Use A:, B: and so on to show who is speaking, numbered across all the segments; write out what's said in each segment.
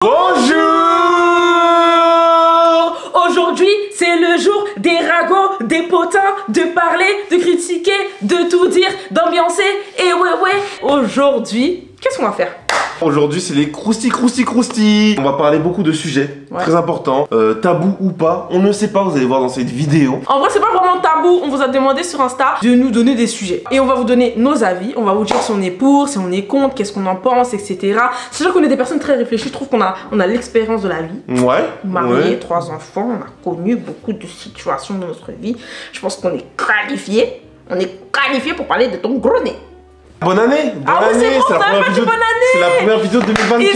A: Bonjour!
B: Aujourd'hui, c'est le jour des ragots, des potins, de parler, de critiquer, de tout dire, d'ambiancer. Et ouais. Aujourd'hui, qu'est-ce qu'on va faire?
A: Aujourd'hui, c'est les crousti. On va parler beaucoup de sujets très importants, tabous ou pas. On ne sait pas, vous allez voir dans cette vidéo.
B: En vrai, c'est pas vraiment tabou. On vous a demandé sur Insta de nous donner des sujets. Et on va vous donner nos avis. On va vous dire si on est pour, si on est contre, qu'est-ce qu'on en pense, etc. C'est sûr qu'on est des personnes très réfléchies. Je trouve qu'on a l'expérience de la vie.
A: Ouais.
B: Mariés, 3 enfants, on a connu beaucoup de situations dans notre vie. Je pense qu'on est qualifié. On est qualifié pour parler de ton gros nez.
A: Bonne année! Bonne
B: Ah oui,
A: année!
B: c'est bon, bonne année!
A: C'est la première vidéo de 2024!
B: It's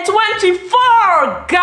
B: 2024, guys!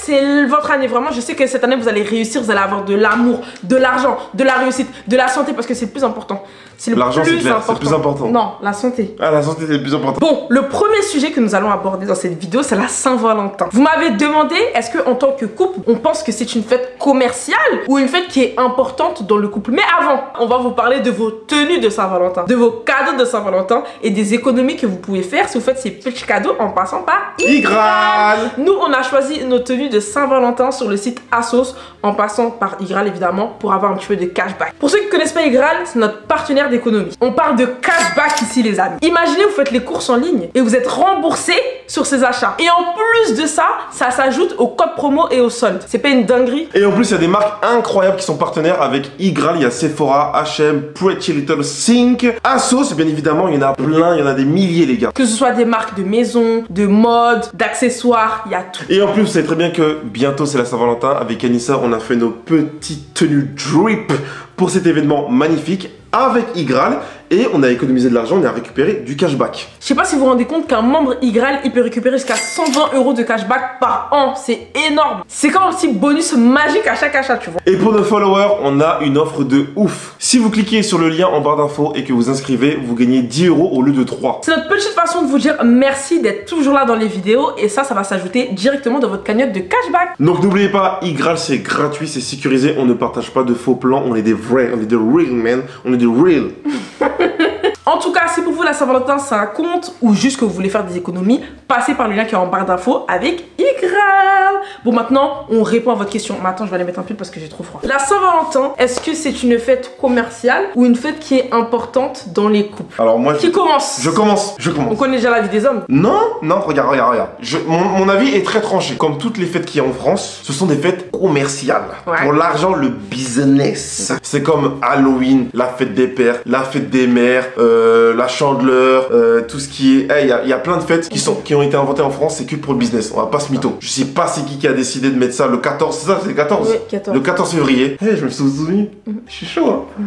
B: C'est votre année, vraiment. Je sais que cette année, vous allez réussir, vous allez avoir de l'amour, de l'argent, de la réussite, de la santé, parce que c'est le plus important. C'est le plus important.
A: C'est le plus important.
B: Non, la santé.
A: Ah, la santé, c'est le plus important.
B: Bon, le premier sujet que nous allons aborder dans cette vidéo, c'est la Saint-Valentin. vous m'avez demandé, est-ce qu'en tant que couple, on pense que c'est une fête commerciale ou une fête qui est importante dans le couple? Mais avant, on va vous parler de vos tenues de Saint-Valentin, de vos cadeaux de Saint-Valentin et des économies que vous pouvez faire si vous faites ces petits cadeaux en passant par Igral. Nous, on a choisi nos tenues de Saint-Valentin sur le site ASOS en passant par Igral, évidemment, pour avoir un petit peu de cashback. Pour ceux qui ne connaissent pas Igral, c'est notre partenaire d'économie. On parle de cashback ici, les amis. Imaginez, vous faites les courses en ligne et vous êtes remboursé sur ces achats. Et en plus de ça, ça s'ajoute au code promo et au solde. C'est pas une dinguerie?
A: Et en plus, il y a des marques incroyables qui sont partenaires avec Igral. Il y a Sephora, H&M, Pretty Little Think, ASOS, bien évidemment, il y en a plein, il y en a des milliers, les gars.
B: Que ce soit des marques de maison, de mode, d'accessoires, il y a tout.
A: Et en plus, vous savez très bien que bientôt c'est la Saint-Valentin. Avec Anissa, on a fait nos petites tenues drip pour cet événement magnifique avec Igral. Et on a économisé de l'argent, on a récupéré du cashback.
B: Je sais pas si vous vous rendez compte qu'un membre Igral, il peut récupérer jusqu'à 120 € de cashback par an. C'est énorme. C'est comme un petit bonus magique à chaque achat, tu vois.
A: Et pour nos followers, on a une offre de ouf. Si vous cliquez sur le lien en barre d'infos et que vous inscrivez, vous gagnez 10 € au lieu de 3.
B: C'est notre petite façon de vous dire merci d'être toujours là dans les vidéos. Et ça va s'ajouter directement dans votre cagnotte de cashback.
A: Donc n'oubliez pas, Igral c'est gratuit, c'est sécurisé. On ne partage pas de faux plans, on est des vrais, on est des real men, on est des real.
B: En tout cas, si pour vous la Saint-Valentin c'est un compte ou juste que vous voulez faire des économies, passez par le lien qui est en barre d'infos avec Igral. Bon, maintenant, on répond à votre question. Mais attends, je vais aller mettre un pull parce que j'ai trop froid. La Saint-Valentin, est-ce que c'est une fête commerciale ou une fête qui est importante dans les couples?
A: Alors moi,
B: Qui commence?
A: Je commence.
B: On connaît déjà la vie des hommes.
A: Non, regarde. Mon avis est très tranché. Comme toutes les fêtes qu'il y a en France, ce sont des fêtes commerciales.
B: Ouais.
A: Pour l'argent, le business. C'est comme Halloween, la fête des pères, la fête des mères, la chandeleur, tout ce qui est... Il y a plein de fêtes qui ont été inventées en France, c'est que pour le business. On va pas se mytho. Je sais pas c'est qui a décidé de mettre ça le 14, c'est ça, c'est le 14?
B: Oui, 14.
A: Le 14 février. Je me suis souvenu. Je suis chaud, hein.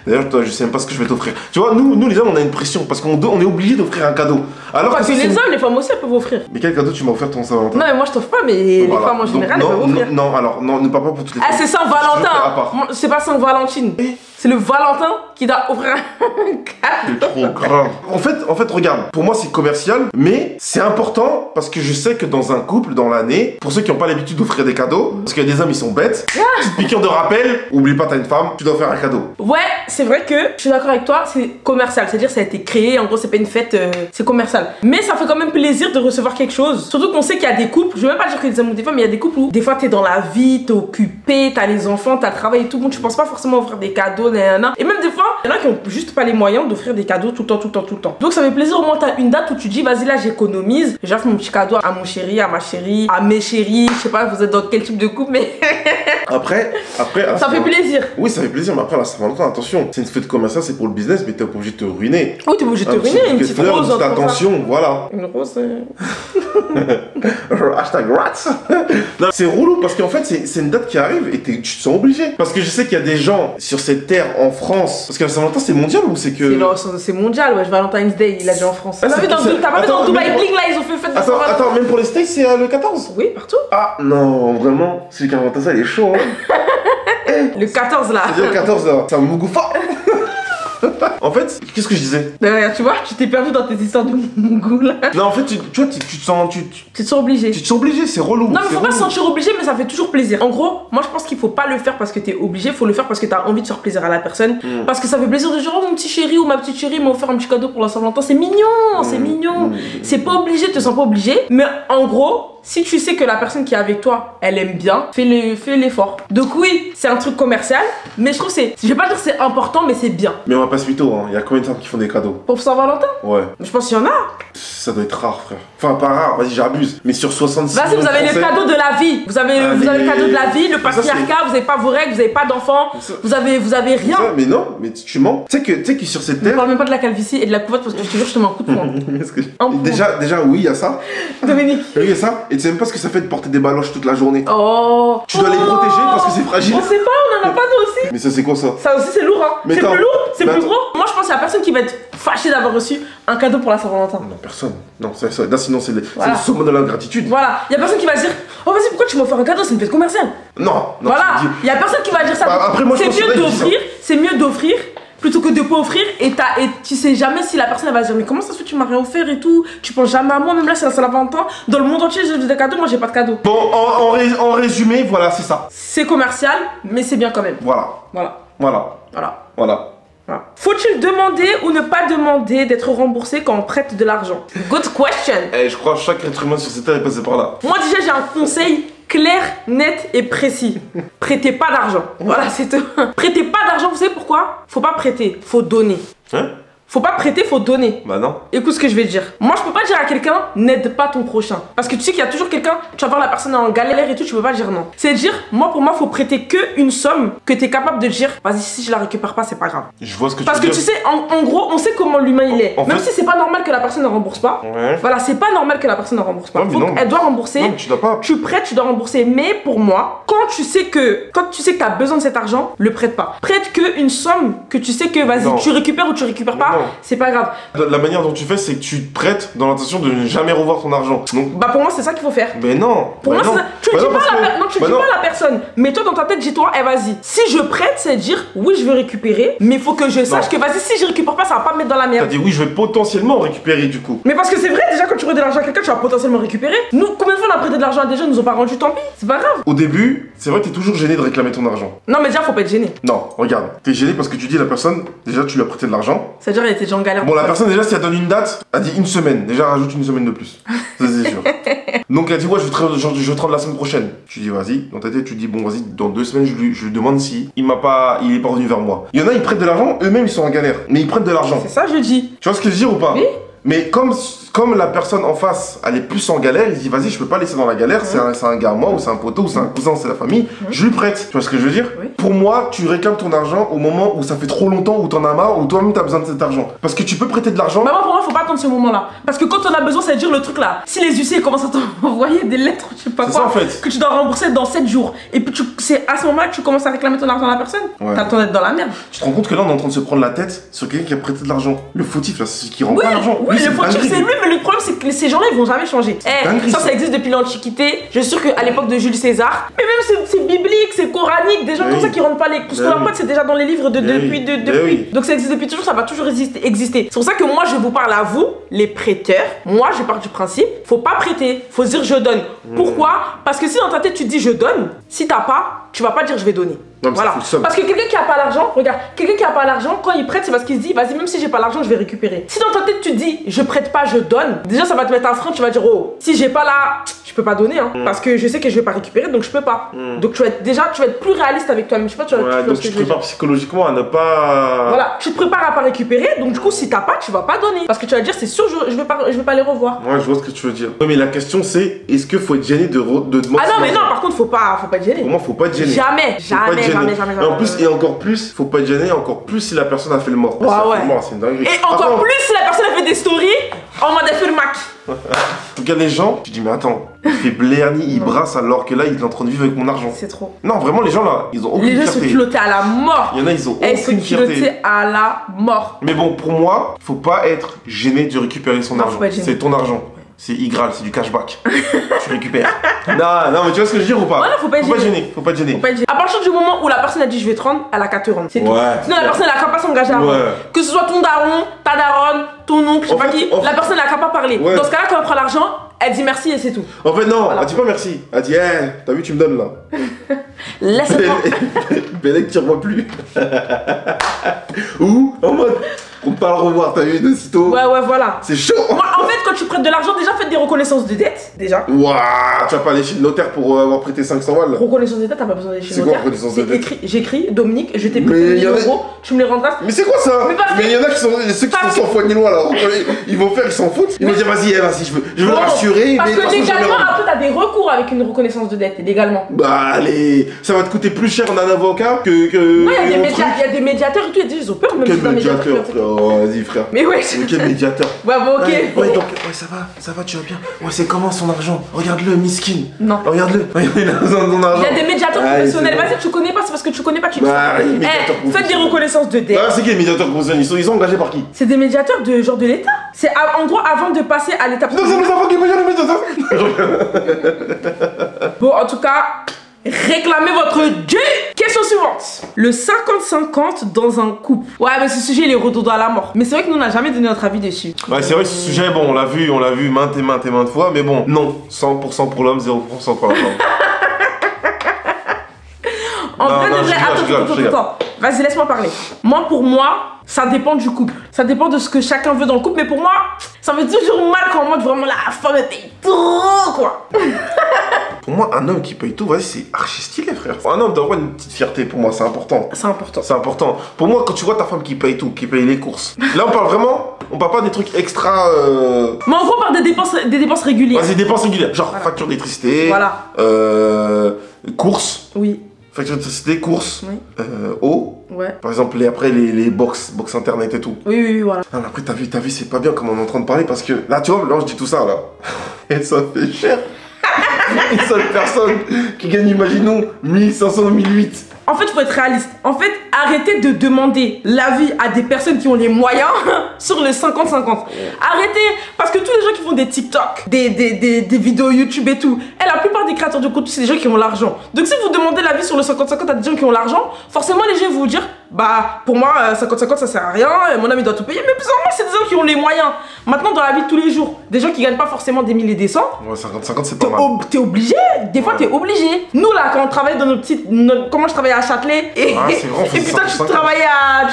A: D'ailleurs, toi, je sais même pas ce que je vais t'offrir. Tu vois, nous les hommes, on a une pression parce qu'on est obligé d'offrir un cadeau. Alors
B: parce que les hommes, les femmes aussi, elles peuvent offrir.
A: Mais quel cadeau tu m'as offert ton Saint-Valentin?
B: Non, mais moi je t'offre pas, mais les femmes en général, elles peuvent offrir.
A: Non, ne parle pas pour toutes les femmes.
B: Ah, c'est Saint-Valentin. C'est pas Saint-Valentine. C'est le Valentin qui doit offrir un cadeau.
A: C'est trop grave. En fait, regarde, pour moi c'est commercial, mais c'est important parce que je sais que dans un couple, dans l'année, pour ceux qui n'ont pas l'habitude d'offrir des cadeaux, parce qu'il y a des hommes, ils sont bêtes, petite piqûre de rappel, oublie pas, t'as une femme, tu dois faire un cadeau.
B: Ouais, c'est vrai que je suis d'accord avec toi, c'est commercial, c'est-à-dire ça a été créé, en gros c'est pas une fête, c'est commercial. Mais ça fait quand même plaisir de recevoir quelque chose. Surtout qu'on sait qu'il y a des couples, je veux même pas dire que des hommes ou des femmes, mais il y a des couples où des fois t'es dans la vie, t'es occupé, t'as les enfants, t'as le travail et tout, bon tu penses pas forcément offrir des cadeaux. Et même des fois, il y en a qui ont juste pas les moyens d'offrir des cadeaux tout le temps. Donc ça fait plaisir au moins t'as une date où tu dis vas-y là j'économise, j'offre mon petit cadeau à mon chéri, à ma chérie, à mes chéris, je sais pas vous êtes dans quel type de couple mais...
A: Après
B: ça fait plaisir.
A: Oui ça fait plaisir, mais après la Saint-Valentin, attention, c'est une fête commerciale, c'est pour le business, mais t'es pas obligé de te ruiner.
B: Oui t'es obligé de te ruiner, une petite rose.
A: Une petite attention, voilà.
B: Une rose
A: Hashtag rats. C'est relou parce qu'en fait c'est une date qui arrive et tu te sens obligé. Parce que je sais qu'il y a des gens sur cette terre en France. Parce que la Saint-Valentin c'est mondial ou c'est que...
B: C'est mondial, ouais, Valentine's Day, il a dit en France.
A: Ah,
B: T'as pas vu dans Dubaï Bling là, ils ont fait fête de Saint-Valentin.
A: Attends, même pour les States c'est le 14?
B: Oui, partout.
A: Ah non, vraiment, celui qui a inventé ça, il est chaud, hein.
B: Le 14 là.
A: C'est le 14 là, ça me fort. En fait, qu'est-ce que je disais?
B: Tu vois, tu t'es perdu dans tes histoires de mougou là.
A: Non, en fait, tu vois, tu te sens.
B: Tu te sens obligé.
A: Tu te sens obligé, c'est relou.
B: Non, mais faut pas se sentir obligé, mais ça fait toujours plaisir. En gros, moi je pense qu'il faut pas le faire parce que t'es obligé, faut le faire parce que t'as envie de faire plaisir à la personne. Parce que ça fait plaisir de dire, oh mon petit chéri ou ma petite chérie m'a offert un petit cadeau pour la Saint-Valentin. C'est mignon, c'est mignon. C'est pas obligé, te sens pas obligé. Mais en gros, si tu sais que la personne qui est avec toi, elle aime bien, fais l'effort. Donc oui, c'est un truc commercial, mais je trouve que c'est, je vais pas dire que c'est important, mais c'est bien.
A: Mais on va pas se mytho, hein. Il y a combien de femmes qui font des cadeaux?
B: Pour Saint-Valentin?
A: Ouais.
B: Je pense qu'il y en a.
A: Ça doit être rare, frère. Enfin, pas rare, vas-y, j'abuse. Mais sur 66
B: Vas-y, vous avez les cadeaux de la vie. Vous avez le cadeau de la vie, le patriarcat, vous avez pas vos règles, vous avez pas d'enfants, vous avez rien.
A: Ça, mais non, mais tu mens. Tu sais que sur cette
B: Ne
A: terre.
B: parle même pas de la calvitie et de la couverture parce que je te jure, je te mets un coup de poing.
A: Déjà, oui, il y a ça.
B: Dominique.
A: Oui, il y a ça. Et tu sais même pas ce que ça fait de porter des baloches toute la journée.
B: Oh.
A: Tu dois les protéger parce que c'est fragile.
B: On sait pas, on en a pas nous aussi.
A: Mais ça, c'est quoi ça?
B: Ça aussi, c'est lourd, hein. C'est plus lourd, c'est plus gros. Moi, je pense qu'il y a personne qui va être fâché d'avoir reçu un cadeau pour la Saint-Valentin.
A: Non, personne. Non, là, sinon, c'est le summum de l'ingratitude.
B: Voilà. Il y a personne qui va dire, oh vas-y, pourquoi tu m'as offert un cadeau? C'est une fête commerciale.
A: Non.
B: Voilà. Il y a personne qui va dire ça.
A: Après, moi,
B: c'est mieux d'offrir plutôt que de pas offrir et tu sais jamais si la personne elle va dire mais comment ça se fait que tu m'as rien offert et tout, tu penses jamais à moi, même là c'est la Saint-Valentin, dans le monde entier j'ai des cadeaux, moi j'ai pas de cadeaux.
A: Bon, en résumé, voilà, c'est ça.
B: C'est commercial, mais c'est bien quand même. Voilà. Faut-il demander ou ne pas demander d'être remboursé quand on prête de l'argent? Good question.
A: Je crois que chaque être humain sur cette terre est passé par là.
B: Moi déjà j'ai un conseil clair, net et précis. Prêtez pas d'argent. Voilà, c'est tout. Prêtez pas d'argent, vous savez pourquoi? Faut pas prêter, faut donner.
A: Hein?
B: Faut pas prêter, faut donner.
A: Bah non.
B: Écoute ce que je vais te dire. Moi, je peux pas dire à quelqu'un, n'aide pas ton prochain. Parce que tu sais qu'il y a toujours quelqu'un, tu vas voir la personne en galère et tout, tu peux pas dire non. C'est dire, pour moi, faut prêter que une somme que t'es capable de dire, vas-y, si je la récupère pas, c'est pas grave.
A: Je vois ce que tu veux
B: dire. Parce que tu sais, en gros, on sait comment l'humain il est. Même si c'est pas normal que la personne ne rembourse pas.
A: Ouais.
B: Voilà, c'est pas normal que la personne ne rembourse pas. Elle doit rembourser.
A: Non, tu dois pas.
B: Tu prêtes, tu dois rembourser. Mais pour moi, quand tu sais que t'as besoin de cet argent, le prête pas. Prête que une somme que tu sais que, vas-y, tu récupères ou tu récupères pas, c'est pas grave.
A: La manière dont tu fais, c'est que tu te prêtes dans l'intention de ne jamais revoir ton argent. Donc...
B: Bah pour moi c'est ça qu'il faut faire.
A: Mais non.
B: Pour moi c'est ça. Tu le dis pas à la personne. Mais toi dans ta tête dis-toi, vas-y. Si je prête, c'est dire oui je vais récupérer, mais il faut que je sache que vas-y si je récupère pas ça va pas me mettre dans la merde.
A: T'as dit oui je vais potentiellement récupérer du coup.
B: Mais parce que c'est vrai déjà quand tu redonnes de l'argent à quelqu'un tu vas potentiellement récupérer. Nous combien de fois on a prêté de l'argent à des gens ils nous ont pas rendu, tant pis, c'est pas grave.
A: Au début c'est vrai que t'es toujours gêné de réclamer ton argent.
B: Non mais déjà faut pas être gêné.
A: Non regarde, t'es gêné parce que tu dis à la personne déjà tu lui as prêté de l'argent.
B: C'est-à-dire elle était déjà en galère.
A: Bon la personne déjà si elle donne une date, elle dit une semaine. Déjà rajoute une semaine de plus. Ça c'est sûr. Donc elle dit ouais je vais te rendre la semaine prochaine. Tu dis vas-y, dans ta tête tu dis bon vas-y dans 2 semaines je lui demande si il est pas revenu vers moi. Il y en a ils prêtent de l'argent, eux-mêmes ils sont en galère, mais ils prêtent de l'argent.
B: C'est ça je dis.
A: Tu vois ce que je veux dire ou pas?
B: Oui.
A: Mais comme la personne en face, elle est plus en galère, il dit vas-y je peux pas laisser dans la galère, c'est un gars à moi, ou c'est un poteau, ou c'est un cousin, c'est la famille, je lui prête. Tu vois ce que je veux dire?
B: Oui.
A: Pour moi, tu réclames ton argent au moment où ça fait trop longtemps, où t'en as marre, où toi-même t'as besoin de cet argent. Parce que tu peux prêter de l'argent.
B: Bah moi pour moi faut pas attendre ce moment-là. Parce que quand on a besoin, ça veut dire le truc là. Si les huissiers commencent à t'envoyer des lettres, je sais pas quoi,
A: ça, en fait.
B: que tu dois rembourser dans 7 jours. Et puis c'est à ce moment-là que tu commences à réclamer ton argent à la personne.
A: Ouais.
B: T'as le temps d'être dans la merde.
A: Tu te rends compte que là on est en train de se prendre la tête sur quelqu'un qui a prêté de l'argent. Le fautif là, c'est celui qui rend pas l'argent.
B: Oui, le fautif c'est lui, mais le problème c'est que ces gens-là ils vont jamais changer. Ça existe depuis l'Antiquité. Je suis sûr qu'à l'époque de Jules César, mais même c'est biblique, c'est coranique, des gens comme ça qui rendent pas les. Parce que leur pote c'est déjà dans les livres depuis. Donc ça existe depuis toujours, ça va toujours exister. C'est pour ça que moi je vous parle à vous, les prêteurs. Moi je pars du principe, faut pas prêter, faut se dire je donne. Pourquoi? Parce que si dans ta tête tu dis je donne, si t'as pas, tu vas pas dire je vais donner.
A: Non,
B: voilà. Parce que quelqu'un qui a pas l'argent, regarde, quelqu'un qui a pas l'argent, quand il prête, c'est parce qu'il se dit, vas-y, même si j'ai pas l'argent, je vais récupérer. Si dans ta tête tu dis, je prête pas, je donne, déjà ça va te mettre un frein, tu vas dire, oh, si j'ai pas là, je peux pas donner, hein, parce que je sais que je vais pas récupérer, donc je peux pas. Donc tu vas être plus réaliste avec toi-même. Je sais pas,
A: donc tu te prépares psychologiquement à ne pas.
B: Voilà, tu te prépares à pas récupérer, donc du coup, si t'as pas, tu vas pas donner. Parce que tu vas dire, c'est sûr, je vais pas les revoir.
A: Ouais, je vois ce que tu veux dire. Oui, mais la question c'est, est-ce qu'il faut être gêné de demander?
B: Ah non, mais non, par contre, faut pas être gêné.
A: Pour moi, faut pas être gêné.
B: Jamais.
A: Et en plus, encore plus, faut pas être gêné, encore plus si la personne a fait le mort.
B: Ouais.
A: C'est une dinguerie.
B: Et encore plus si la personne a fait des stories en mode elle fait le Mac.
A: En tout cas, les gens, tu dis, mais attends, il fait blerni, il brasse alors que là, il est en train de vivre avec mon argent.
B: C'est trop.
A: Non, vraiment, les gens là, ils ont aucune fierté.
B: Les gens sont culottés à la mort.
A: Il y en a, ils ont aucune fierté.
B: À la mort.
A: Mais bon, pour moi, faut pas être gêné de récupérer son argent. C'est ton argent. c'est Igral, c'est du cashback. Tu récupères. Non, mais tu vois ce que je veux dire ou pas?
B: Ouais, non, faut pas être
A: gêné. Faut pas être gêné.
B: À partir du moment où la personne a dit je vais te rendre, elle a qu'à te rendre. C'est tout.
A: Ouais.
B: Sinon, la personne, elle a qu'à pas s'engager à rendre. Que ce soit ton daron, ta daronne, ton oncle, je sais pas qui, la personne, elle a qu'à pas parler. Dans ce cas-là, quand elle prend l'argent, elle dit merci et c'est tout.
A: En fait, non, elle dit pas merci. Elle dit, t'as vu, tu me donnes là.
B: Laisse-moi.
A: Bellec, tire-moi plus. Ou en mode, on peut pas le revoir, t'as vu, de sitôt.
B: Ouais, voilà.
A: C'est chaud.
B: Moi, en fait, quand tu prêtes de l'argent, déjà, faites des reconnaissances de dette. Déjà.
A: Waouh, tu vas pas aller chez le notaire pour avoir prêté 500 balles là.
B: Reconnaissance de dette, t'as pas besoin d'aller chez le
A: notaire.
B: notaire.
A: C'est quoi reconnaissance de dette?
B: J'écris, Dominique, je t'ai prêté 1000 euros, tu me les rendras.
A: Mais c'est quoi ça? Mais il y en a qui sont, ceux qui sont sans foi ni loi là. Ils vont faire, ils s'en foutent. Ils vont dire, vas-y, je veux le rassurer.
B: Parce que légalement, après, t'as des recours avec une reconnaissance de dette, légalement.
A: Bah, allez, ça va te coûter plus cher d'un avocat que.
B: Ouais, il y a des médiateurs et tout, ils ont peur même.
A: Quel médiateur, frère? Oh, vas-y, frère.
B: Mais ouais.
A: Quel médiateur?
B: Ouais, bon, ok.
A: Ouais, donc, ouais, ça va, tu vas bien. Ouais, c'est comment son argent? Regarde-le, miskin.
B: Non.
A: Regarde-le. Il a besoin de ton argent.
B: Il y a des médiateurs professionnels. Vas-y, tu connais pas, c'est parce que tu connais pas, tu dis. Faites des reconnaissances de dette.
A: C'est qui les médiateurs professionnels? Ils sont engagés par qui?
B: C'est des médiateurs de genre de l'État. C'est en gros avant de passer à l'étape.
A: Non, c'est les enfants qui payent les médiateurs.
B: Bon, en tout cas, réclamez votre dû. Question suivante. Le 50-50 dans un couple. Ouais, mais ce sujet, il est redondant à la mort. Mais c'est vrai que nous, on n'a jamais donné notre avis dessus.
A: Ouais, c'est vrai que ce sujet, bon, on l'a vu maintes et maintes fois, mais bon, non. 100% pour l'homme, 0% pour la femme.
B: En vrai, de vrai, attends. Vas-y, laisse-moi parler. Moi, pour moi, ça dépend du couple. Ça dépend de ce que chacun veut dans le couple. Mais pour moi, ça fait toujours mal quand moi, vraiment, la femme, elle paye trop, quoi.
A: Pour moi, un homme qui paye tout, vas-y, c'est archi stylé, frère. Un homme doit avoir une petite fierté, pour moi, c'est important.
B: C'est important.
A: C'est important. Pour moi, quand tu vois ta femme qui paye tout, qui paye les courses, là, on parle vraiment, on parle pas des trucs extra.
B: Mais en gros, on parle des dépenses régulières.
A: Vas-y, dépenses régulières. Genre, facture d'électricité.
B: Voilà.
A: Courses.
B: Oui.
A: Facture d'électricité, courses.
B: Oui.
A: Eau.
B: Ouais.
A: Par exemple, les box internet et tout.
B: Oui, voilà.
A: Non, mais après, t'as vu, c'est pas bien comme on est en train de parler parce que là, tu vois, là, je dis tout ça, là. Et ça fait cher. Une seule personne qui gagne, imaginons, 1500, 1008.
B: En fait, il faut être réaliste. En fait, arrêtez de demander l'avis à des personnes qui ont les moyens sur le 50-50. Arrêtez, parce que tous les gens qui font des TikTok, des vidéos YouTube et tout, et la plupart des créateurs de contenu, c'est des gens qui ont l'argent. Donc si vous demandez l'avis sur le 50-50 à des gens qui ont l'argent, forcément les gens vont vous dire, bah pour moi 50-50 ça sert à rien, mon ami doit tout payer, mais bizarrement c'est des gens qui ont les moyens. Maintenant dans la vie de tous les jours, des gens qui gagnent pas forcément des milliers et des cents,
A: ouais, 50-50 c'est pas mal.
B: T'es obligé, des fois t'es obligé. Nous là quand on travaille dans nos petites, comment je travaillais à Châtelet et,
A: vrai,
B: et puis toi tu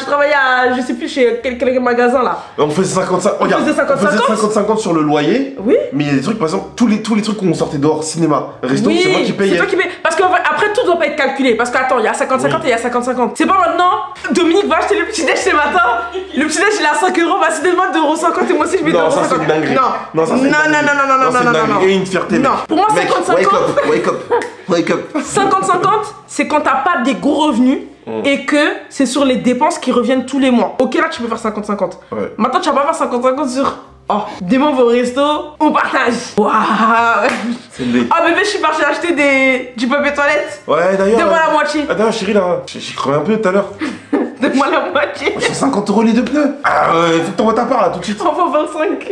B: travaillais à je sais plus chez quel magasin là.
A: On faisait 55, regarde, on faisait 50-50 sur le loyer.
B: Oui.
A: Mais il y a des trucs, par exemple, tous les trucs où on sortait dehors, cinéma, resto,
B: oui,
A: c'est moi qui payais.
B: C'est toi qui payes. Parce qu'après tout doit pas être calculé. Parce qu'attends, il y a 50-50 et il y a 50-50. C'est pas maintenant, Dominique va acheter le petit déj ce matin. Le petit déj il est à 5 €, vas-y donne-moi 2,50 € et moi aussi je mets 2,50 €.
A: Non, ça c'est une dinguerie.
B: Non, non.
A: Et une fierté.
B: Non, pour moi 50-50.
A: Wake up.
B: 50-50, c'est quand t'as pas des gros revenus. Et que c'est sur les dépenses qui reviennent tous les mois. Ok, là tu peux faire 50-50.
A: Ouais.
B: Maintenant tu vas pas faire 50-50 sur. Oh, demain au resto, on partage. Waouh. Ah bébé, je suis partie acheter du papier toilette.
A: Ouais, d'ailleurs.
B: Donne-moi la moitié.
A: Ah d'ailleurs, chérie, là, j'ai crevé un peu tout à l'heure.
B: Donne-moi la moitié.
A: C'est 50 € les deux pneus. Ah ouais, faut que t'envoies ta part là tout de suite.
B: On va 25.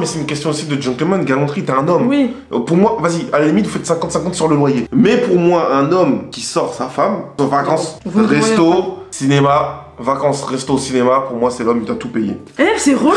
A: Mais c'est une question aussi de gentleman, galanterie, t'es un homme.
B: Oui.
A: Pour moi, vas-y, à la limite, vous faites 50-50 sur le loyer. Mais pour moi, un homme qui sort sa femme, vacances, resto, cinéma, vacances, resto, cinéma, pour moi, c'est l'homme, il doit tout payer.
B: C'est relou.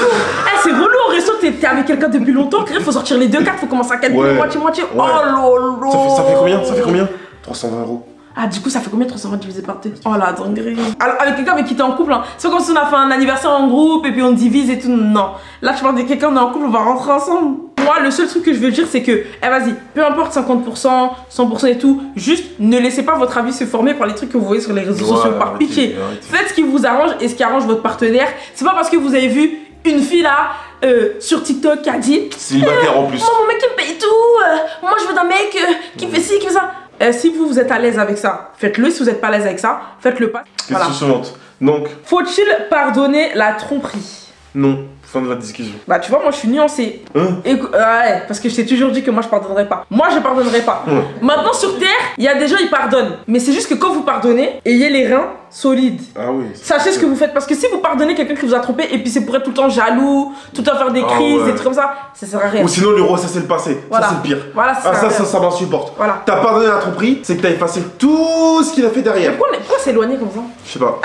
B: C'est relou au resto, t'es avec quelqu'un depuis longtemps, il faut sortir les deux cartes, faut commencer à calculer moitié-moitié. Ouais. Oh lolo.
A: Ça fait combien 320 €.
B: Ah du coup ça fait combien 320 divisé par 2? Oh la dinguerie. Alors avec quelqu'un avec qui t'es en couple, hein. C'est comme si on a fait un anniversaire en groupe et puis on divise et tout. Non. Là tu parles de quelqu'un, on est en couple, on va rentrer ensemble. Moi le seul truc que je veux dire c'est que, vas-y, peu importe 50%, 100% et tout, juste ne laissez pas votre avis se former par les trucs que vous voyez sur les réseaux sociaux par pitié. Faites ce qui vous arrange et ce qui arrange votre partenaire. C'est pas parce que vous avez vu une fille là sur TikTok qui a dit
A: célibataire en plus.
B: Moi mon mec il me paye tout, moi je veux d'un mec qui fait ci, qui fait ça. Si vous êtes à l'aise avec ça, faites-le. Si vous n'êtes pas à l'aise avec ça, faites-le pas.
A: Question suivante. Donc,
B: faut-il pardonner la tromperie?
A: Non. Fin de la discussion.
B: Bah tu vois, moi je suis nuancée. Ouais, parce que je t'ai toujours dit que moi je pardonnerai pas. Moi je pardonnerai pas. Maintenant sur Terre, il y a des gens ils pardonnent. Mais c'est juste que quand vous pardonnez, ayez les reins solides.
A: Ah oui.
B: Sachez ce que vous faites. Parce que si vous pardonnez quelqu'un qui vous a trompé et puis c'est pour être tout le temps jaloux, tout le temps faire des crises, des trucs comme ça sert à rien.
A: Ou sinon lui ressasser le passé.
B: Voilà.
A: Ça c'est le pire.
B: Voilà,
A: ça m'insupporte.
B: Voilà.
A: T'as pardonné la tromperie, c'est que t'as effacé tout ce qu'il a fait derrière.
B: Pourquoi s'éloigner comme ça?
A: Je sais pas.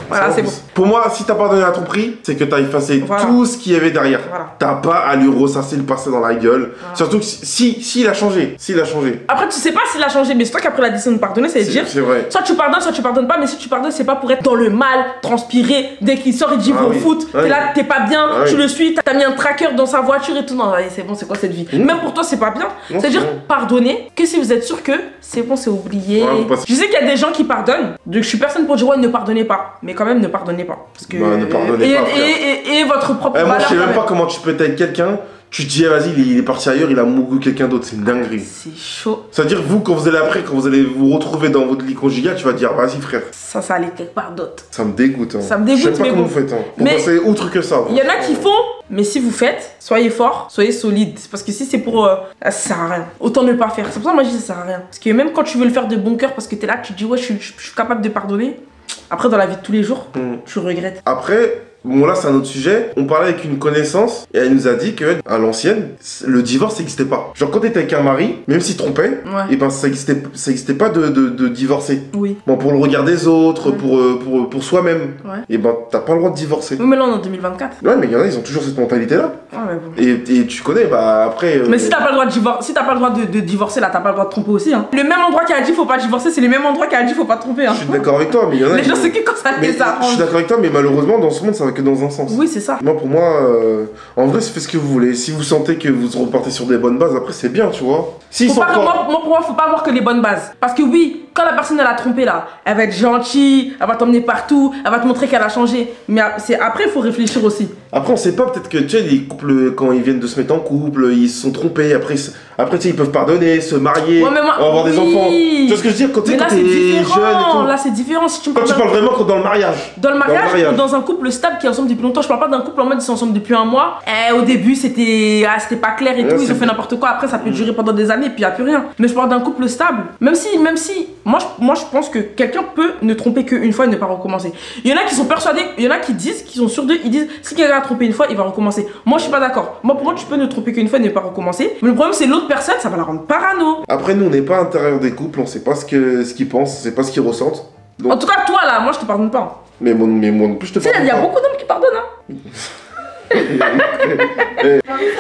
B: Voilà, c'est bon.
A: Pour moi, si t'as pardonné la tromperie, c'est que t'as effacé tout ce qu'il y avait derrière.
B: Voilà.
A: T'as pas à lui ressasser le passé dans la gueule. Voilà. Surtout que si il a changé. S'il a changé.
B: Après, tu sais pas s'il a changé, mais c'est toi qui as pris la décision de pardonner, c'est dire.
A: C'est vrai.
B: Soit tu pardonnes pas, mais si tu pardonnes, c'est pas pour être dans le mal, transpirer. Dès qu'il sort, il dit va au foot. T'es là, t'es pas bien, tu le suis, t'as mis un tracker dans sa voiture et tout. Non, c'est bon, c'est quoi cette vie? Même pour toi, c'est pas bien. C'est-à-dire pardonner que si vous êtes sûr que c'est bon, c'est oublié. Je sais qu'il y a des gens qui pardonnent. Donc je suis personne pour dire ouais, ne pardonnez pas. Mais quand même, ne pardonnez pas. Parce que
A: ne pardonnez pas.
B: Et votre propre valeur.
A: Moi, je sais même pas comment tu peux être avec quelqu'un. Tu te dis, vas-y, il est parti ailleurs, il a mougou quelqu'un d'autre, c'est une dinguerie.
B: C'est chaud.
A: C'est-à-dire, vous, quand vous allez vous retrouver dans votre lit conjugal, tu vas dire, vas-y, frère.
B: Ça allait quelque part d'autre.
A: Ça me dégoûte.
B: Ça me dégoûte,
A: je sais pas comment vous faites. Pour moi, c'est outre que ça.
B: Il y en a qui font, mais si vous faites, soyez fort, soyez solide. Parce que si c'est pour. Ça sert à rien. Autant ne pas faire. C'est pour ça que moi, je dis, ça sert à rien. Parce que même quand tu veux le faire de bon cœur, parce que t'es là, tu te dis, ouais, je suis capable de pardonner. Après, dans la vie de tous les jours, tu regrettes.
A: Après. Bon là c'est un autre sujet, on parlait avec une connaissance et elle nous a dit que à l'ancienne, le divorce n'existait pas. Genre quand t'étais avec un mari, même s'il trompait, et ben ça existait pas de divorcer.
B: Oui.
A: Bon pour le regard des autres, pour soi-même, et ben t'as pas le droit de divorcer.
B: Oui mais là on est en 2024.
A: Ouais mais il y en a, ils ont toujours cette mentalité là.
B: Mais bon.
A: Et tu connais, bah après...
B: Mais si t'as pas le droit de divorcer là, t'as pas le droit de tromper aussi hein. Le même endroit qui a dit faut pas divorcer, c'est le même endroit qui a dit faut pas tromper hein.
A: Je suis d'accord avec toi mais il y en a...
B: Les gens c'est que quand ça les arrange.
A: Je suis d'accord avec toi mais malheureusement dans ce monde ça va que dans un sens.
B: Oui c'est ça.
A: Moi pour moi, en vrai faites ce que vous voulez. Si vous sentez que vous repartez sur des bonnes bases, après c'est bien tu vois. Si
B: pour moi faut pas avoir que les bonnes bases. Parce que oui, quand la personne elle a trompé là, elle va être gentille, elle va t'emmener partout, elle va te montrer qu'elle a changé. Mais après il faut réfléchir aussi.
A: Après on sait pas, peut-être que tu sais les couples quand ils viennent de se mettre en couple, ils se sont trompés, après tu sais ils peuvent pardonner, se marier, avoir des enfants. Tu vois ce que je veux dire quand t'es jeune et tout.
B: Là c'est différent si tu me
A: parles. Quand tu parles vraiment dans le mariage.
B: Dans le mariage ou dans un couple stable qui est ensemble depuis longtemps. Je parle pas d'un couple en mode ils sont ensemble depuis un mois. Au début c'était pas clair et tout, ils ont fait n'importe quoi. Après ça peut durer pendant des années et puis y a plus rien. Mais je parle d'un couple stable. Même si moi je pense que quelqu'un peut ne tromper qu'une fois et ne pas recommencer. Il y en a qui sont persuadés, il y en a qui disent, qui sont sûrs d'eux, ils disent si quelqu'un a trompé une fois, il va recommencer. Moi je suis pas d'accord. Moi pour moi tu peux ne tromper qu'une fois et ne pas recommencer. Mais le problème c'est l'autre personne, ça va la rendre parano.
A: Après nous on n'est pas à l'intérieur des couples, on sait pas ce qu'ils pensent, on sait pas ce qu'ils ressentent. Donc...
B: En tout cas toi là, moi je te pardonne pas.
A: Mais moi non plus je te pardonne.
B: Il y a beaucoup d'hommes qui pardonnent hein.
C: Ça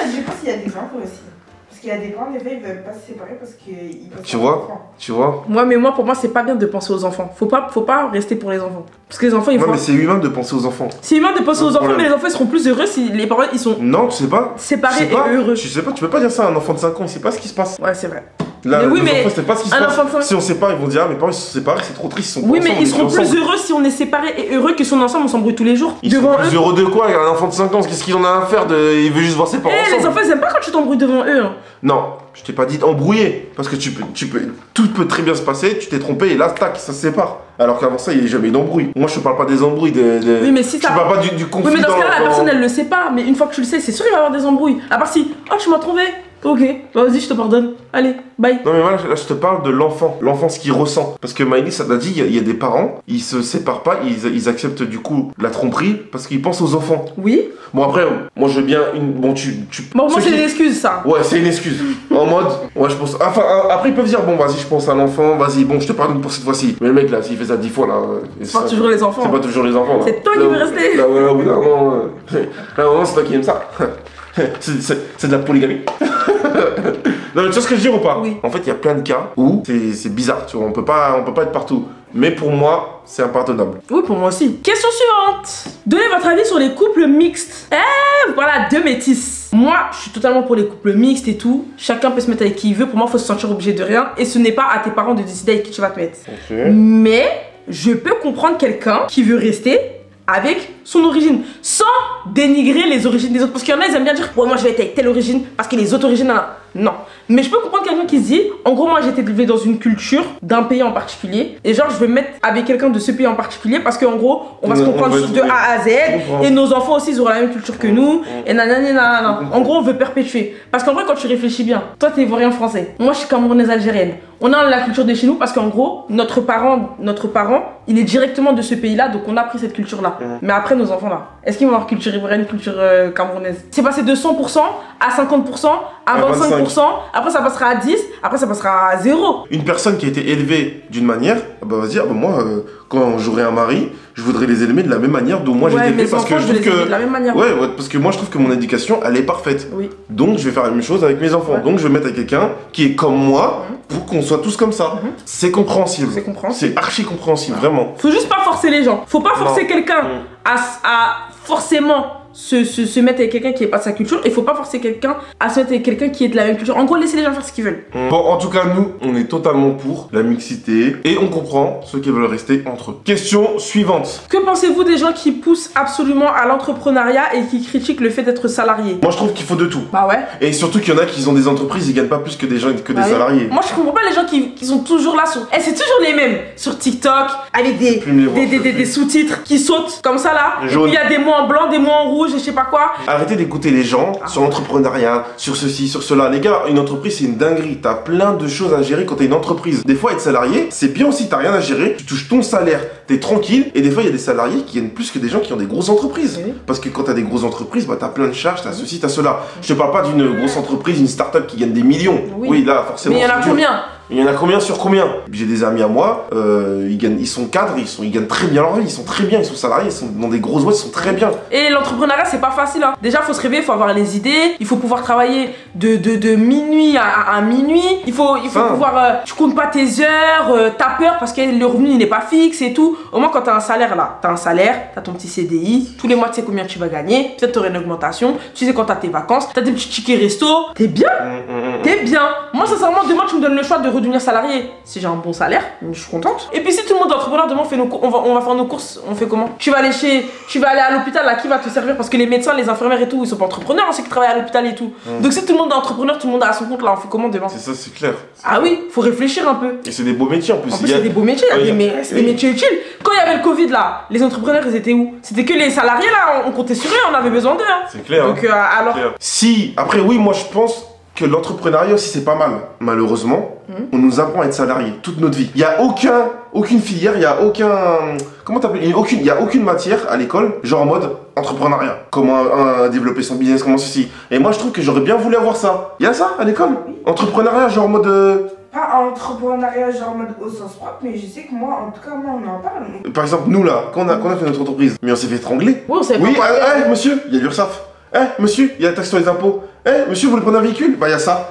C: dépend s'il y a des enfants aussi. Parce qu'il y a des parents, des fois, ils veulent pas se séparer parce qu'ils peuvent.
A: Tu vois.
B: Moi, pour moi, c'est pas bien de penser aux enfants. Faut pas rester pour les enfants. Parce que les enfants, ils font.
A: Ouais, mais c'est humain de penser aux enfants.
B: C'est humain de penser aux enfants, mais les enfants, ils seront plus heureux si les parents, ils sont.
A: Non, tu sais pas.
B: Séparés et heureux.
A: Tu sais pas, tu peux pas dire ça à un enfant de 5 ans, il sait pas ce qui se passe.
B: Ouais, c'est vrai.
A: Là,
B: mais oui,
A: les
B: mais
A: enfants, c'est pas ce qui se passe. Si on sait pas, ils vont dire, ah, mes parents ils sont séparés, c'est trop triste, ils sont
B: oui,
A: pas
B: mais
A: ensemble,
B: ils seront plus heureux si on est séparés et heureux que si on est ensemble, on s'embrouille tous les jours.
A: Ils sont plus heureux de quoi? Il y a un enfant de 5 ans, qu'est-ce qu'ils en a à faire de. Il veut juste voir ses parents ensemble.
B: Les enfants, ils aiment pas quand tu t'embrouilles devant eux. Hein.
A: Non, je t'ai pas dit embrouiller. Parce que tout peut très bien se passer, tu t'es trompé et là, tac, ça se sépare. Alors qu'avant ça, il n'y a jamais eu d'embrouille. Moi, je te parle pas des embrouilles,
B: Oui, mais si
A: je te parle pas du conflit.
B: Oui, mais dans ce cas-là, la personne, elle le sait pas. Mais une fois que tu le sais, c'est sûr qu'il va y avoir des embrouilles. À part si, oh, tu m'as trouvé. Ok, bah vas-y, je te pardonne. Allez, bye.
A: Non, mais voilà, là, je te parle de l'enfant. L'enfant, ce qu'il ressent. Parce que Maëlys, ça t'a dit, il y a des parents, ils se séparent pas, ils acceptent du coup la tromperie parce qu'ils pensent aux enfants.
B: Oui.
A: Bon, après, moi, je veux bien une. Bon,
B: Bon, moi, c'est une excuse, ça.
A: Ouais, c'est une excuse. En mode, ouais, je pense. Enfin, après, ils peuvent dire, bon, vas-y, je pense à l'enfant, vas-y, bon, je te pardonne pour cette fois-ci. Mais le mec, là, s'il fait ça 10 fois, là.
B: C'est pas toujours les enfants.
A: C'est pas toujours les enfants, là.
B: C'est toi qui veux rester.
A: Là, non, c'est toi qui aime ça. C'est de la polygamie. Non mais tu vois ce que je veux dire ou pas?
B: Oui.
A: En fait il y a plein de cas où c'est bizarre, tu vois, on peut pas être partout. Mais pour moi, c'est impardonnable.
B: Oui, pour moi aussi. Question suivante. Donnez votre avis sur les couples mixtes. Voilà, deux métis. Moi, je suis totalement pour les couples mixtes et tout. Chacun peut se mettre avec qui il veut. Pour moi, il faut se sentir obligé de rien. Et ce n'est pas à tes parents de décider avec qui tu vas te mettre.
A: Okay.
B: Mais je peux comprendre quelqu'un qui veut rester avec son origine, sans dénigrer les origines des autres. Parce qu'il y en a, ils aiment bien dire, ouais, moi je vais être avec telle origine parce que les autres origines, non. Mais je peux comprendre quelqu'un qui se dit, en gros, moi j'ai été élevé dans une culture d'un pays en particulier. Et genre, je vais me mettre avec quelqu'un de ce pays en particulier parce qu'en gros, on va se comprendre de A à Z. Et nos enfants aussi, ils auront la même culture que nous. Et nanana. En gros, on veut perpétuer. Parce qu'en vrai, quand tu réfléchis bien, toi t'es ivoirien français. Moi, je suis camerounaise algérienne. On a la culture de chez nous parce qu'en gros, notre parent, il est directement de ce pays-là, donc on a pris cette culture-là. Mais après, nos enfants là, est-ce qu'ils vont avoir culture ivoirienne, culture camerounaise? C'est passé de 100% à 50%, à 25%, après ça passera à 10%, après ça passera à 0%.
A: Une personne qui a été élevée d'une manière, bah va se dire, bah moi, quand j'aurai un mari, je voudrais les élever de la même manière dont moi j'ai été élevé parce que je trouve que
B: de la même manière.
A: Ouais, parce que moi je trouve que mon éducation elle est parfaite.
B: Oui.
A: Donc je vais faire la même chose avec mes enfants. Donc je vais mettre avec quelqu'un qui est comme moi pour qu'on soit tous comme ça. C'est compréhensible.
B: C'est compréhensible.
A: C'est archi compréhensible, vraiment.
B: Faut juste pas forcer les gens. Faut pas forcer quelqu'un à forcément se mettre avec quelqu'un qui est pas de sa culture, et faut pas forcer quelqu'un à se mettre avec quelqu'un qui est de la même culture. En gros, laissez les gens faire ce qu'ils veulent.
A: Bon, en tout cas, nous, on est totalement pour la mixité et on comprend ceux qui veulent rester entre eux. Question suivante.
B: Que pensez-vous des gens qui poussent absolument à l'entrepreneuriat et qui critiquent le fait d'être salarié?
A: Moi, je trouve qu'il faut de tout.
B: Bah ouais.
A: Et surtout qu'il y en a qui ont des entreprises, ils gagnent pas plus que des gens que des salariés.
B: Moi, je comprends pas les gens qui sont toujours là sur. C'est toujours les mêmes sur TikTok avec des sous-titres qui sautent comme ça là. Et puis il y a des mots en blanc, des mots en rouge et je sais pas quoi.
A: Arrêtez d'écouter les gens sur l'entrepreneuriat, sur ceci, sur cela. Les gars, une entreprise c'est une dinguerie. T'as plein de choses à gérer quand t'as une entreprise. Des fois, être salarié, c'est bien aussi, t'as rien à gérer. Tu touches ton salaire, t'es tranquille. Et des fois, il y a des salariés qui gagnent plus que des gens qui ont des grosses entreprises. Oui. Parce que quand t'as des grosses entreprises, bah t'as plein de charges, t'as ceci, t'as cela. Je te parle pas d'une grosse entreprise, une start-up qui gagne des millions. Oui, là, forcément.
B: Mais il y en a combien?
A: Il y en a combien sur combien? J'ai des amis à moi, ils sont cadres, ils gagnent très bien leur vie, ils sont très bien, ils sont salariés, ils sont dans des grosses boîtes, ils sont très bien. Et
B: l'entrepreneuriat c'est pas facile hein. Déjà faut se réveiller, faut avoir les idées, il faut pouvoir travailler de minuit à minuit, il faut pouvoir, tu comptes pas tes heures, t'as peur parce que le revenu il n'est pas fixe et tout. Au moins quand t'as un salaire là, t'as ton petit CDI, tous les mois tu sais combien tu vas gagner, peut-être t'auras une augmentation, tu sais quand t'as tes vacances, t'as des petits tickets resto, t'es bien, t'es bien. Moi sincèrement demain tu me donnes le choix de devenir salarié. Si j'ai un bon salaire, je suis contente. Et puis si tout le monde est entrepreneur, demain on va faire nos courses, on fait comment? Tu vas aller à l'hôpital, là qui va te servir? Parce que les médecins, les infirmières et tout, ils sont pas entrepreneurs, ceux qui travaillent à l'hôpital et tout. Donc si tout le monde est entrepreneur, tout le monde a son compte là, on fait comment demain?
A: C'est ça, c'est clair.
B: Ah oui, faut réfléchir un peu.
A: Et c'est des beaux métiers en plus.
B: En plus c'est des beaux métiers, c'est des métiers utiles. Quand il y avait le Covid là, les entrepreneurs ils étaient où? C'était que les salariés là, on comptait sur eux, on avait besoin d'eux. Hein.
A: C'est clair.
B: Donc alors.
A: Si, après oui, moi je pense que l'entrepreneuriat aussi c'est pas mal. Malheureusement, on nous apprend à être salarié toute notre vie. Il y a aucune filière, il y a aucun... Comment t'appelles? Il y a aucune matière à l'école, genre en mode entrepreneuriat. Comment développer son business, comment ceci. Et moi je trouve que j'aurais bien voulu avoir ça. Il y a ça à l'école? Entrepreneuriat genre en mode...
C: Pas entrepreneuriat genre en mode au sens propre, mais je sais que moi, en tout cas, moi on en parle.
A: Par exemple, nous là, quand on a fait notre entreprise, mais on s'est fait étrangler.
B: Oui, on savait pas quoi
A: monsieur, il y a l'URSSAF. Monsieur, il y a la taxe sur les impôts. Monsieur, vous voulez prendre un véhicule? Bah, il y a ça,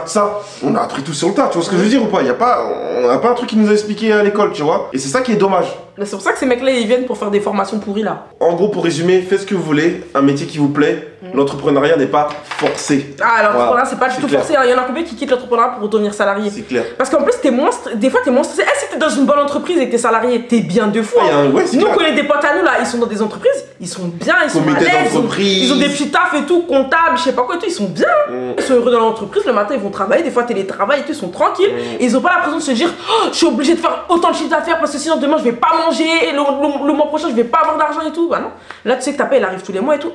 A: ça. On a appris tout sur le tas, tu vois ce que je veux dire ou pas? On n'a pas un truc qui nous a expliqué à l'école, tu vois? Et c'est ça qui est dommage.
B: C'est pour ça que ces mecs-là, ils viennent pour faire des formations pourries là.
A: En gros, pour résumer, faites ce que vous voulez, un métier qui vous plaît. L'entrepreneuriat n'est pas forcé.
B: Ah, l'entrepreneuriat, c'est pas du tout forcé. Il y en a combien qui quittent l'entrepreneuriat pour devenir salarié?
A: C'est clair.
B: Parce qu'en plus, des fois, t'es moins stressé. Si t'es dans une bonne entreprise et que t'es salarié, t'es bien deux fois. Nous, on connaît des potes à nous là, ils sont dans des entreprises, ils sont bien, ils sont à l'aise, ils ont des petits tafs et tout, comptables, je sais pas quoi et tout, ils sont bien. Ils sont heureux dans l'entreprise, le matin ils vont travailler, des fois télétravail et tout, ils sont tranquilles. Et ils ont pas l'impression de se dire, oh, je suis obligé de faire autant de chiffre d'affaires parce que sinon demain je vais pas manger, et le mois prochain je vais pas avoir d'argent et tout. Bah non. Là tu sais que ta paie elle arrive tous les mois et tout.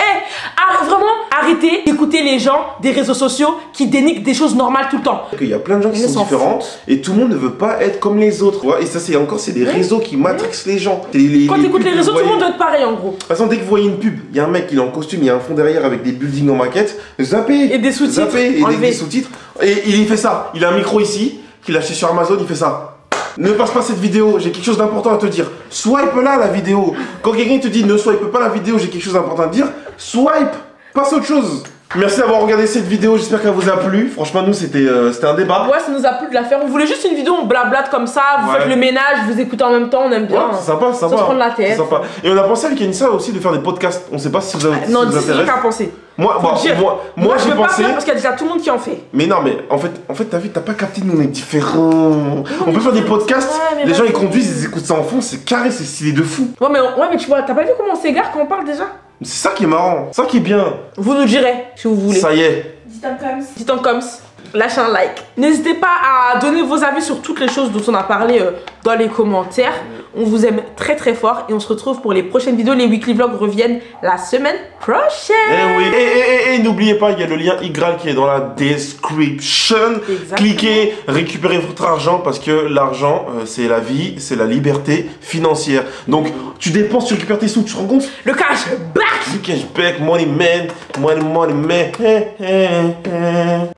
B: Vraiment, arrêtez d'écouter les gens des réseaux sociaux qui dénigrent des choses normales tout le temps.
A: Il y a plein de gens qui sont différents et tout le monde ne veut pas être comme les autres. Et ça c'est des réseaux qui matrixent les gens.
B: Quand t'écoutes les réseaux, tout le monde doit être pareil en gros.
A: Par exemple, dès que vous voyez une pub, il y a un mec qui est en costume, il y a un fond derrière avec des buildings en maquette, zappez.
B: Et des sous-titres.
A: Et des sous-titres. Et il fait ça. Il a un micro ici, qu'il a acheté sur Amazon, il fait ça. Ne passe pas cette vidéo, j'ai quelque chose d'important à te dire. Swipe là la vidéo. Quand quelqu'un te dit ne swipe pas la vidéo, j'ai quelque chose d'important à te dire, swipe. Passe à autre chose. Merci d'avoir regardé cette vidéo, j'espère qu'elle vous a plu. Franchement, nous, c'était un débat.
B: Ouais, ça nous a plu de la faire. On voulait juste une vidéo, on blablate comme ça, vous faites le ménage, vous écoutez en même temps, on aime bien.
A: Ouais, c'est sympa,
B: sans se prendre la tête.
A: Sympa. Et on a pensé avec Anissa aussi de faire des podcasts. On sait pas si vous avez.
B: Non, c'est ce qu'à penser.
A: Moi j'ai pensé.
B: Parce qu'il y a déjà tout le monde qui en fait.
A: Mais non, mais en fait, t'as vu, t'as pas capté, nous on est différents. On peut faire des podcasts, les gens ils conduisent, ils écoutent ça en fond, c'est carré, c'est stylé de fou.
B: Ouais, mais tu vois, t'as pas vu comment on s'égare quand on parle déjà?
A: C'est ça qui est marrant, ça qui est bien.
B: Vous nous direz si vous voulez.
A: Ça y est.
C: Dites en coms.
B: Dites en coms. lâchez un like. N'hésitez pas à donner vos avis sur toutes les choses dont on a parlé dans les commentaires. On vous aime très très fort et on se retrouve pour les prochaines vidéos. Les weekly vlogs reviennent la semaine prochaine.
A: Et oui, et n'oubliez pas, il y a le lien IGRAL qui est dans la description.
B: Exactement.
A: Cliquez, récupérez votre argent parce que l'argent, c'est la vie, c'est la liberté financière. Donc, tu dépenses, tu récupères tes sous, tu te rends compte?
B: Le cashback.
A: Le cashback, money man, money man.